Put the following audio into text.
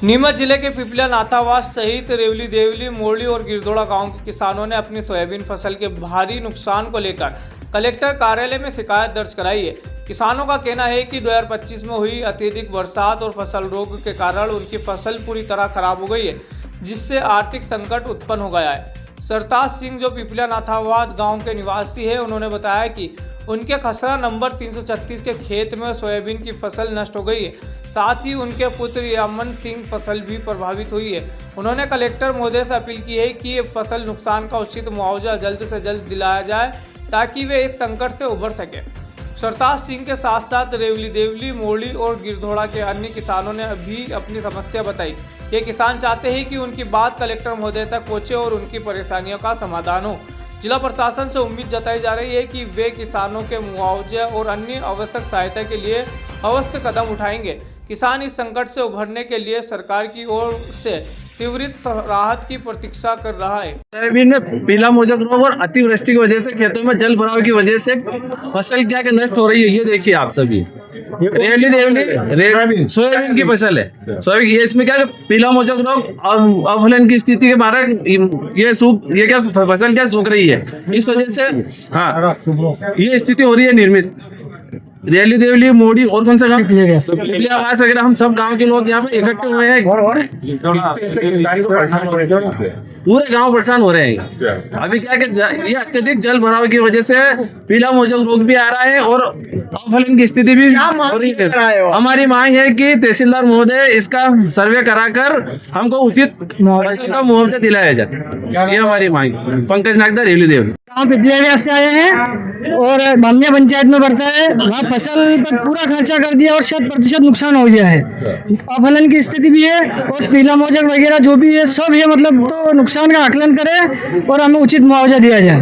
नीमच जिले के पिपलिया नाथावास सहित रेवली देवली मोरली और गिरधोड़ा गांव के किसानों ने अपनी सोयाबीन फसल के भारी नुकसान को लेकर कलेक्टर कार्यालय में शिकायत दर्ज कराई है। किसानों का कहना है कि 2025 में हुई अत्यधिक बरसात और फसल रोग के कारण उनकी फसल पूरी तरह खराब हो गई है, जिससे आर्थिक संकट उत्पन्न हो गया है। सरताज सिंह जो पिपलिया नाथावास गाँव के निवासी है, उन्होंने बताया कि उनके खसरा नंबर 336 के खेत में सोयाबीन की फसल नष्ट हो गई है। साथ ही उनके पुत्र यामन सिंह फसल भी प्रभावित हुई है। उन्होंने कलेक्टर महोदय से अपील की है कि ये फसल नुकसान का उचित मुआवजा जल्द से जल्द दिलाया जाए ताकि वे इस संकट से उबर सके। सरताज सिंह के साथ साथ रेवली देवली मोरली और गिरधोड़ा के अन्य किसानों ने भी अपनी समस्या बताई। ये किसान चाहते हैं कि उनकी बात कलेक्टर महोदय तक पहुंचे और उनकी परेशानियों का समाधान हो। जिला प्रशासन से उम्मीद जताई जा रही है कि वे किसानों के मुआवजे और अन्य आवश्यक सहायता के लिए अवश्य कदम उठाएंगे। किसान इस संकट से उभरने के लिए सरकार की ओर से त्वरित राहत की प्रतीक्षा कर रहा है। सोयाबीन में पीला मोजक रोग और अतिवृष्टि की वजह से खेतों में जल भराव की वजह से फसल क्या के नष्ट हो रही है। ये देखिए आप सभी रेवली देवली सोयाबीन की फसल है। सोयाबीन ये इसमें क्या पीला मोजक रोग और अफलन की स्थिति के बारे ये क्या फसल क्या सूख रही है। इस वजह से हाँ ये स्थिति हो रही है निर्मित। रेवली देवली मोड़ी और कौन सा गाँव पिपलियावास वगैरह हम सब गांव के लोग यहाँ पे इकट्ठे हुए हैं। पूरे गांव परेशान हो रहे हैं। अभी क्या कि ये अत्यधिक जल भराव की वजह से पीला मोजक रोग भी आ रहा है और अफलन की स्थिति भी हो रही है। हमारी मांग है कि तहसीलदार महोदय इसका सर्वे कराकर हमको उचित मुआवजा दिलाया जाए। ये हमारी मांग। पंकज नागदा, रेवली देवली। गाँव पिपलियावास से आए हैं और बामिया पंचायत में पड़ता है। वहाँ फसल पर पूरा खर्चा कर दिया और 100% नुकसान हो गया है। अफलन की स्थिति भी है और पीला मोजक वगैरह जो भी है सब है, मतलब तो नुकसान का आकलन करें और हमें उचित मुआवजा दिया जाए।